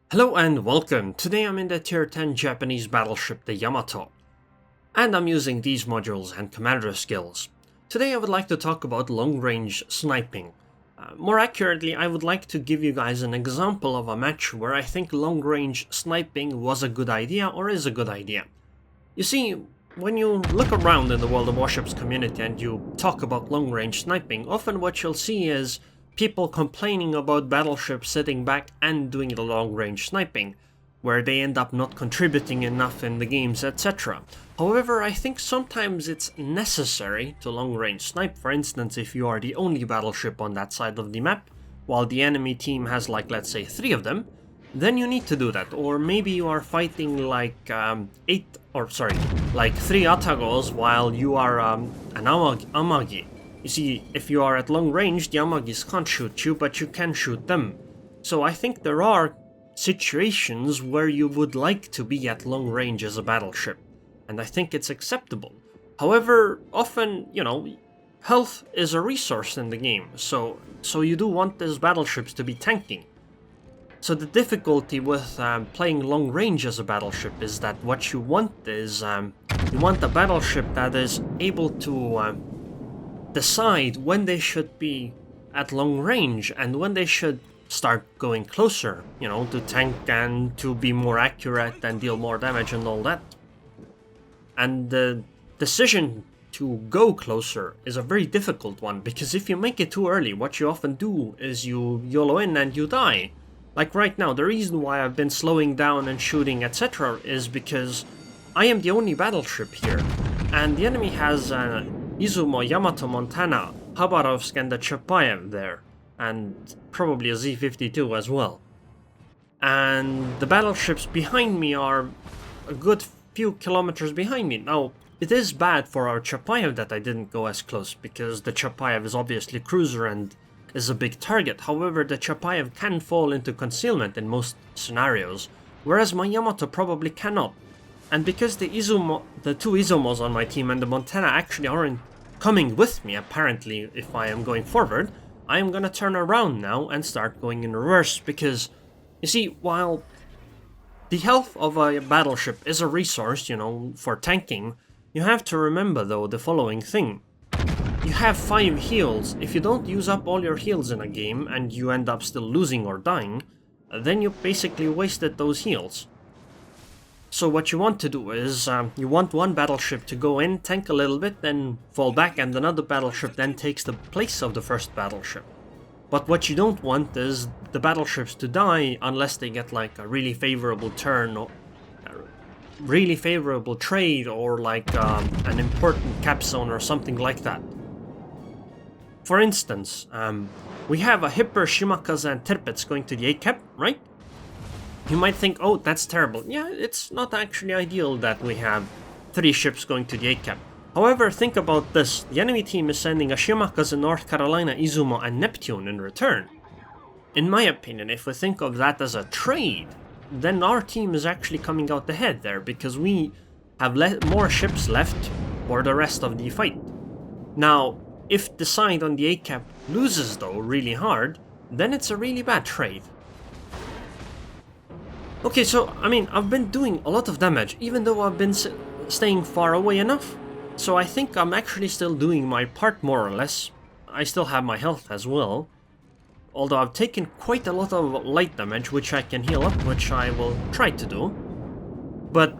Hello and welcome. Today I'm in the tier 10 Japanese battleship, the Yamato. And I'm using these modules and commander skills. Today I would like to talk about long-range sniping. More accurately, I would like to give you guys an example of a match where I think long-range sniping was a good idea or is a good idea. You see, when you look around in the World of Warships community and you talk about long-range sniping, often what you'll see is people complaining about battleships sitting back and doing the long-range sniping, where they end up not contributing enough in the games, etc. However, I think sometimes it's necessary to long-range snipe. For instance, if you are the only battleship on that side of the map, while the enemy team has like, let's say, 3 of them, then you need to do that. Or maybe you are fighting like 3 Atagos while you are an Amagi. You see, if you are at long range, the Amagis can't shoot you, but you can shoot them. So I think there are situations where you would like to be at long range as a battleship, and I think it's acceptable. However, often, health is a resource in the game, so you do want these battleships to be tanking. So the difficulty with playing long range as a battleship is that what you want is, you want a battleship that is able to decide when they should be at long range and when they should start going closer, to tank and to be more accurate and deal more damage and all that. And the decision to go closer is a very difficult one, because if you make it too early, what you often do is you YOLO in and you die. Like right now, the reason why I've been slowing down and shooting, etc. is because I am the only battleship here, and the enemy has Izumo, Yamato, Montana, Khabarovsk and the Chapayev there, and probably a Z-52 as well. And the battleships behind me are a good few kilometers behind me. Now, it is bad for our Chapayev that I didn't go as close, because the Chapayev is obviously cruiser and is a big target. However, the Chapayev can fall into concealment in most scenarios, whereas my Yamato probably cannot. And because the two Izumos on my team and the Montana actually aren't coming with me, apparently, if I am going forward, I am gonna turn around now and start going in reverse, because, you see, while the health of a battleship is a resource, for tanking, you have to remember, though, the following thing. You have 5 heals. If you don't use up all your heals in a game and you end up still losing or dying, then you basically wasted those heals. So what you want to do is, you want one battleship to go in, tank a little bit, then fall back, and another battleship then takes the place of the first battleship. But what you don't want is the battleships to die unless they get like a really favorable turn, or really favorable trade, or like an important cap zone or something like that. For instance, we have a Hipper, Shimakas and Tirpitz going to the A-cap, right? You might think, oh, that's terrible. Yeah, it's not actually ideal that we have 3 ships going to the A-cap. However, think about this. The enemy team is sending a Shimakas in North Carolina, Izumo and Neptune in return. In my opinion, if we think of that as a trade, then our team is actually coming out ahead there, because we have more ships left for the rest of the fight. Now, if the side on the A-cap loses though really hard, then it's a really bad trade. Okay, so, I've been doing a lot of damage, even though I've been staying far away enough. So I think I'm actually still doing my part, more or less. I still have my health as well. Although I've taken quite a lot of light damage, which I can heal up, which I will try to do. But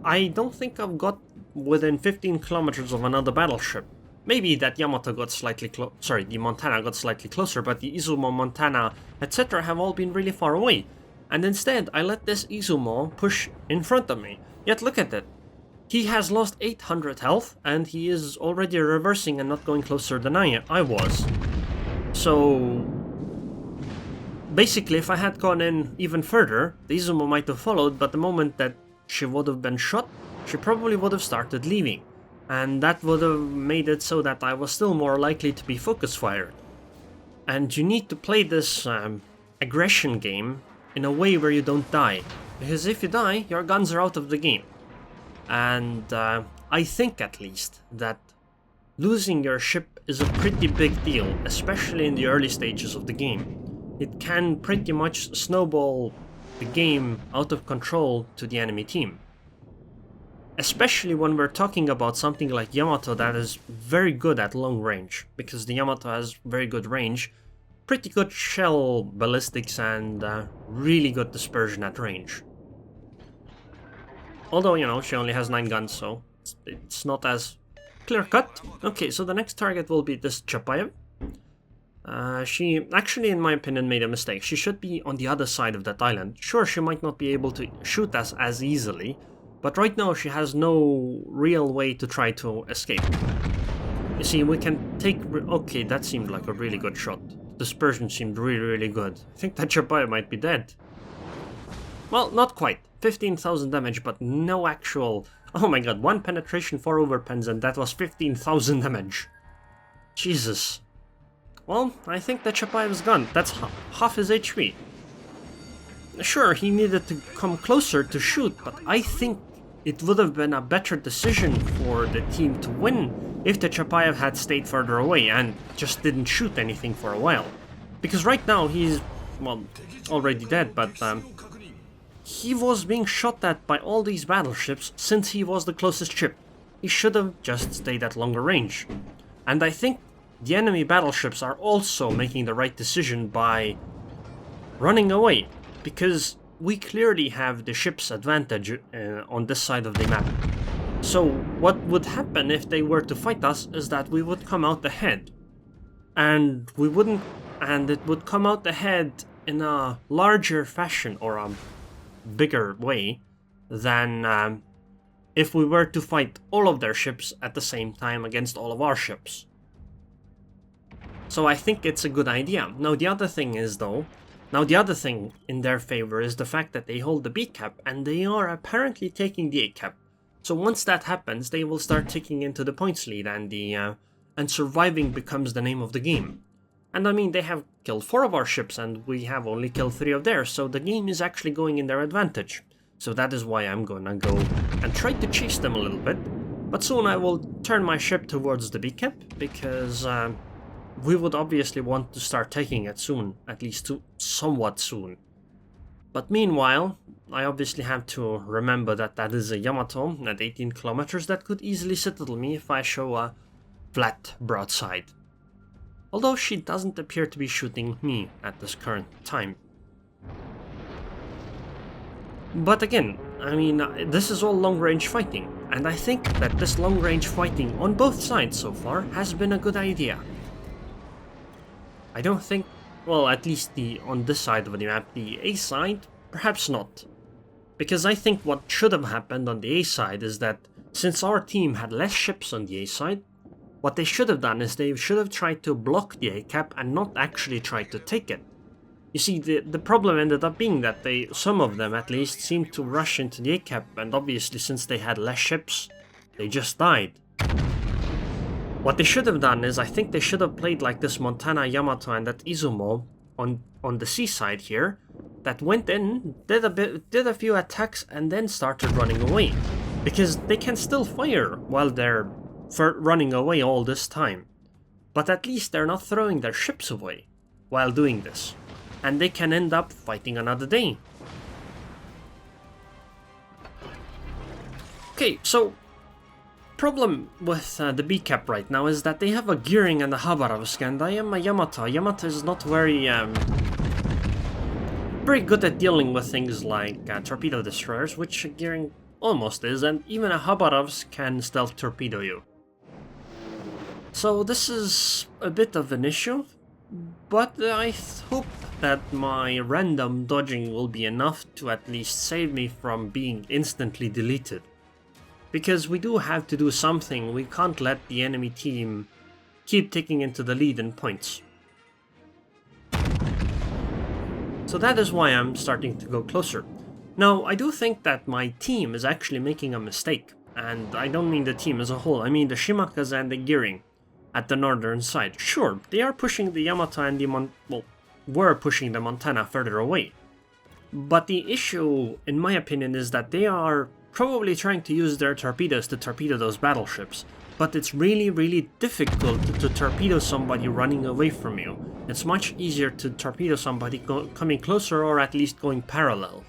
I don't think I've got within 15 kilometers of another battleship. Maybe that Yamato got slightly the Montana got slightly closer, but the Izumo, Montana, etc. have all been really far away. And instead, I let this Izumo push in front of me. Yet look at it. He has lost 800 health, and he is already reversing and not going closer than I was. So basically, if I had gone in even further, the Izumo might have followed, but the moment that she would have been shot, she probably would have started leaving. And that would have made it so that I was still more likely to be focus fired. And you need to play this aggression game in a way where you don't die, because if you die, your guns are out of the game. And I think, at least, that losing your ship is a pretty big deal, especially in the early stages of the game. It can pretty much snowball the game out of control to the enemy team. Especially when we're talking about something like Yamato that is very good at long range, because the Yamato has very good range, pretty good shell ballistics, and really good dispersion at range. Although, you know, she only has 9 guns, so it's not as clear-cut. Okay, so the next target will be this Chapayev. She actually, in my opinion, made a mistake. She should be on the other side of that island. Sure, she might not be able to shoot us as easily, but right now she has no real way to try to escape. You see, we can take... Okay, that seemed like a really good shot. Dispersion seemed really good. I think that Chapayev might be dead. Well, not quite. 15,000 damage, but no actual... Oh my god, 1 penetration, 4 overpens, and that was 15,000 damage. Jesus. Well, I think that Chapayev's gone. That's half his HP. Sure, he needed to come closer to shoot, but I think it would have been a better decision for the team to win if the Chapayev had stayed further away and just didn't shoot anything for a while. Because right now he's, well, already dead, but he was being shot at by all these battleships since he was the closest ship. He should have just stayed at longer range. And I think the enemy battleships are also making the right decision by running away, because we clearly have the ship's advantage on this side of the map. So what would happen if they were to fight us is that we would come out ahead. And we wouldn't, and it would come out ahead in a larger fashion, or a bigger way, than if we were to fight all of their ships at the same time against all of our ships. So I think it's a good idea. Now the other thing in their favor is the fact that they hold the B cap and they are apparently taking the A cap. So once that happens, they will start ticking into the points lead, and surviving becomes the name of the game. And I mean, they have killed 4 of our ships and we have only killed 3 of theirs, so the game is actually going in their advantage. So that is why I'm gonna go and try to chase them a little bit. But soon I will turn my ship towards the B cap, because we would obviously want to start taking it soon, at least somewhat soon. But meanwhile, I obviously have to remember that that is a Yamato at 18 kilometers that could easily settle me if I show a flat broadside. Although she doesn't appear to be shooting me at this current time. But again, I mean, this is all long-range fighting, and I think that this long-range fighting on both sides so far has been a good idea. I don't think, well, at least on this side of the map, the A side, perhaps not. Because I think what should have happened on the A side is that since our team had less ships on the A side, what they should have done is they should have tried to block the A cap and not actually try to take it. You see, the problem ended up being that some of them at least, seemed to rush into the A cap, and obviously since they had less ships, they just died. What they should have done is, I think they should have played like this Montana, Yamato, and that Izumo on the seaside here, that went in, did a few attacks, and then started running away. Because they can still fire while they're running away all this time. But at least they're not throwing their ships away while doing this. And they can end up fighting another day. Okay, so problem with the B cap right now is that they have a Gearing and a Habarovsk, and I am a Yamato. Yamato is not very good at dealing with things like torpedo destroyers, which a Gearing almost is, and even a Habarovsk can stealth torpedo you. So this is a bit of an issue, but I hope that my random dodging will be enough to at least save me from being instantly deleted. Because we do have to do something, we can't let the enemy team keep taking into the lead in points. So that is why I'm starting to go closer. Now, I do think that my team is actually making a mistake, and I don't mean the team as a whole, I mean the Shimakas and the Gearing at the northern side. Sure, they are pushing the Yamato and the were pushing the Montana further away. But the issue, in my opinion, is that they are probably trying to use their torpedoes to torpedo those battleships, but it's really difficult to torpedo somebody running away from you. It's much easier to torpedo somebody coming closer, or at least going parallel.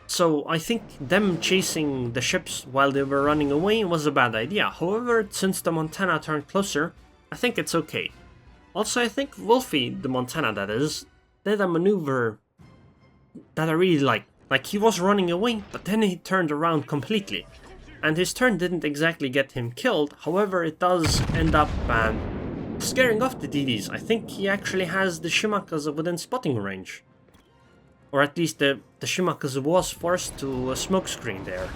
So I think them chasing the ships while they were running away was a bad idea. However, since the Montana turned closer, I think it's okay. Also, I think Wolfie, the Montana that is, did a maneuver that I really like. Like, he was running away, but then he turned around completely. And his turn didn't exactly get him killed, however it does end up scaring off the DDs. I think he actually has the Shimakaze within spotting range. Or at least the Shimakaze was forced to a smokescreen there.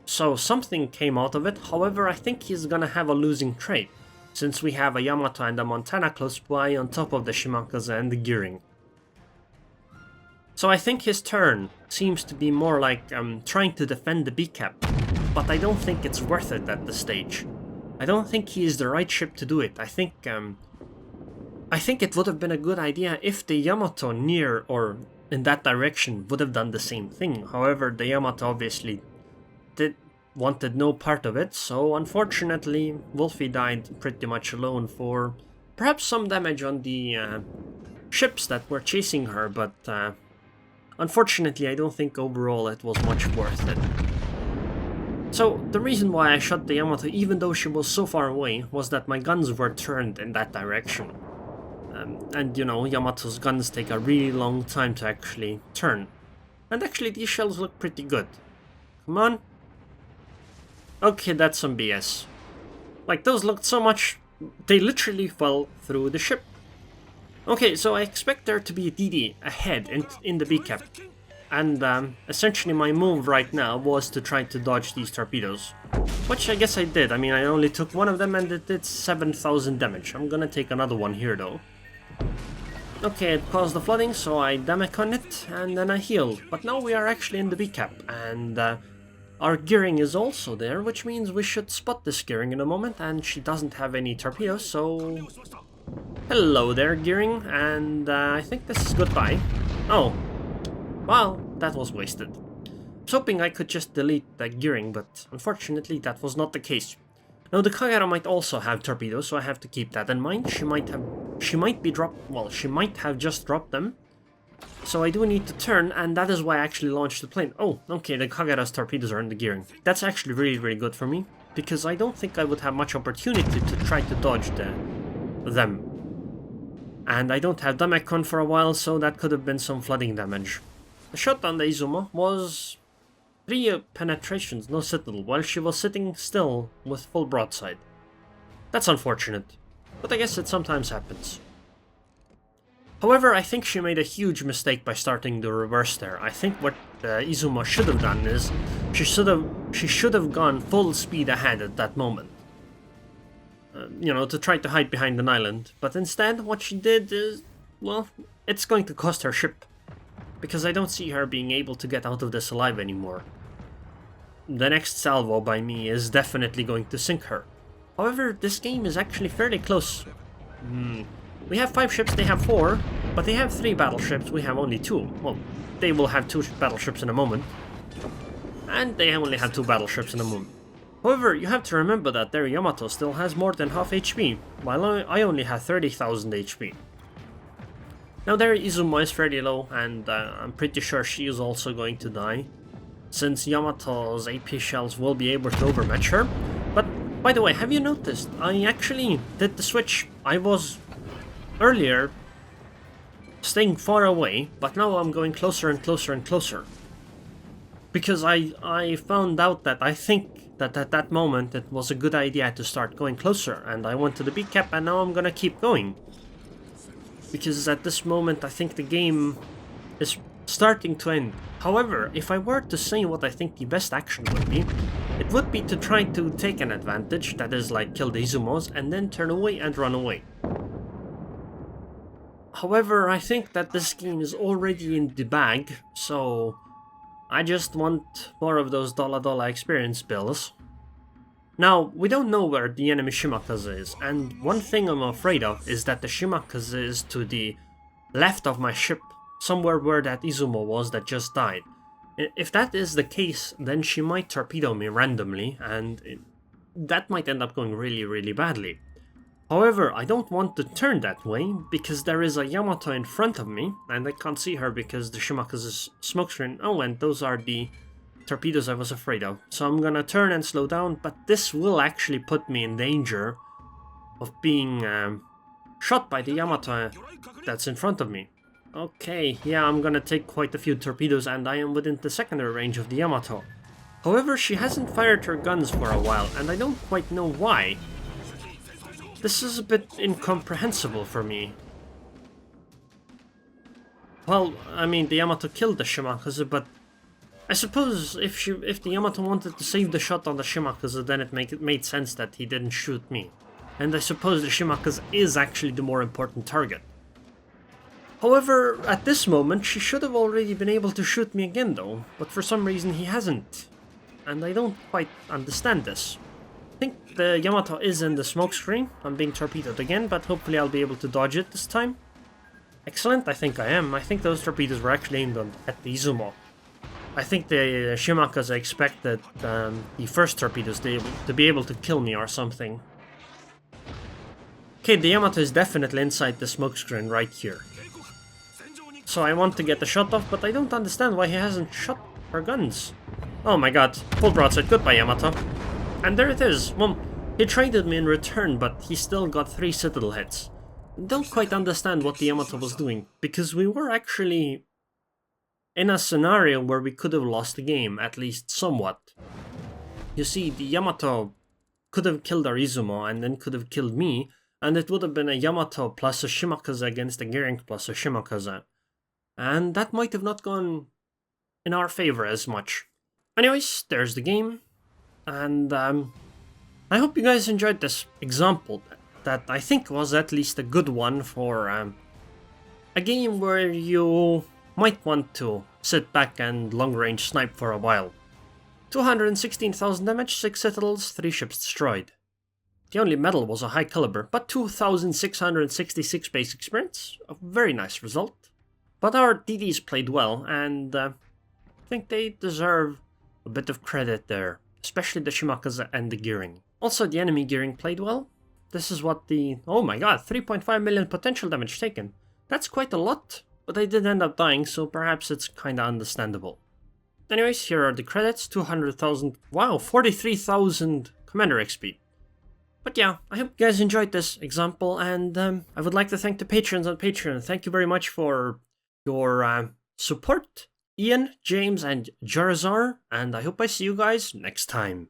So something came out of it, however I think he's gonna have a losing trade, since we have a Yamato and a Montana close by on top of the Shimakaze and the gearing. So I think his turn seems to be more like trying to defend the B-cap, but I don't think it's worth it at this stage. I don't think he is the right ship to do it. I think it would have been a good idea if the Yamato near or in that direction would have done the same thing. However, the Yamato obviously wanted no part of it, so unfortunately Wolfie died pretty much alone for perhaps some damage on the ships that were chasing her, but unfortunately I don't think overall it was much worth it. So the reason why I shot the Yamato even though she was so far away was that my guns were turned in that direction. And you know, Yamato's guns take a really long time to actually turn. And actually these shells look pretty good. Come on. Okay, that's some BS. Like, those looked so much... They literally fell through the ship. Okay, so I expect there to be a DD ahead in the B-cap. And essentially my move right now was to try to dodge these torpedoes. Which I guess I did. I mean, I only took one of them and it did 7,000 damage. I'm gonna take another one here though. Okay, it caused the flooding, so I damage on it, and then I healed. But now we are actually in the B-cap, and our gearing is also there, which means we should spot this gearing in a moment, and she doesn't have any torpedoes, so... Hello there, gearing, and I think this is goodbye. Oh, well, that was wasted. I was hoping I could just delete the gearing, but unfortunately that was not the case. Now the Kagera might also have torpedoes, so I have to keep that in mind. She might have just dropped them. So I do need to turn, and that is why I actually launched the plane. Oh, okay, the Kagera's torpedoes are in the gearing. That's actually really, really good for me, because I don't think I would have much opportunity to try to dodge them. And I don't have Damekon for a while, so that could have been some flooding damage. The shot on the Izuma was 3 penetrations, no citadel, while she was sitting still with full broadside. That's unfortunate, but I guess it sometimes happens. However, I think she made a huge mistake by starting the reverse there. I think what Izuma should have done is she should have gone full speed ahead at that moment. You know, to try to hide behind an island. But instead, what she did is, well, it's going to cost her ship. Because I don't see her being able to get out of this alive anymore. The next salvo by me is definitely going to sink her. However, this game is actually fairly close. We have 5 ships, they have 4, but they have 3 battleships, we have only 2. Well, they will have 2 battleships in a moment. And they only have 2 battleships in a moment. However, you have to remember that their Yamato still has more than half HP, while I only have 30,000 HP. Now their Izuma is fairly low, and I'm pretty sure she is also going to die, since Yamato's AP shells will be able to overmatch her. But, by the way, have you noticed? I actually did the switch. I was, earlier, staying far away, but now I'm going closer and closer and closer. Because I found out that I think that at that moment it was a good idea to start going closer, and I went to the B-cap, and now I'm gonna keep going. Because at this moment I think the game is starting to end. However, if I were to say what I think the best action would be, it would be to try to take an advantage, that is like kill the Izumos, and then turn away and run away. However, I think that this game is already in the bag, so I just want more of those $$ experience bills. Now, we don't know where the enemy Shimakaze is, and one thing I'm afraid of is that the Shimakaze is to the left of my ship, somewhere where that Izuma was that just died. If that is the case, then she might torpedo me randomly, and that might end up going really, really badly. However, I don't want to turn that way because there is a Yamato in front of me and I can't see her because the Shimaka's smokescreen. Oh, and those are the torpedoes I was afraid of. So I'm gonna turn and slow down, but this will actually put me in danger of being shot by the Yamato that's in front of me. Okay, yeah, I'm gonna take quite a few torpedoes and I am within the secondary range of the Yamato. However, she hasn't fired her guns for a while and I don't quite know why. This is a bit incomprehensible for me. Well, I mean, the Yamato killed the Shimakaze, but I suppose if the Yamato wanted to save the shot on the Shimakaze, then it made sense that he didn't shoot me. And I suppose the Shimakaze is actually the more important target. However, at this moment, she should have already been able to shoot me again though, but for some reason he hasn't. And I don't quite understand this. I think the Yamato is in the smokescreen. I'm being torpedoed again, but hopefully I'll be able to dodge it this time. Excellent, I think I am. I think those torpedoes were actually aimed at the Izumo. I think the Shimakaze expected the first torpedoes to be able to kill me or something. Okay, the Yamato is definitely inside the smokescreen right here. So I want to get the shot off, but I don't understand why he hasn't shot her guns. Oh my god, full broadside, goodbye Yamato. And there it is. Well, he traded me in return, but he still got 3 citadel hits. Don't quite understand what the Yamato was doing, because we were actually in a scenario where we could have lost the game, at least somewhat. You see, the Yamato could have killed our Izumo and then could have killed me, and it would have been a Yamato plus a Shimakaze against a Gearing plus a Shimakaze. And that might have not gone in our favor as much. Anyways, there's the game. And I hope you guys enjoyed this example that I think was at least a good one for a game where you might want to sit back and long-range snipe for a while. 216,000 damage, 6 citadels, 3 ships destroyed. The only medal was a high caliber, but 2,666 base experience, a very nice result. But our DDs played well, and I think they deserve a bit of credit there. Especially the Shimakaze and the Gearing. Also, the enemy Gearing played well. This is what the... oh my god, 3.5 million potential damage taken. That's quite a lot, but I did end up dying, so perhaps it's kinda understandable. Anyways, here are the credits, 200,000... wow, 43,000 Commander XP. But yeah, I hope you guys enjoyed this example, and I would like to thank the patrons on Patreon. Thank you very much for your support. Ian, James, and Jarazar, and I hope I see you guys next time.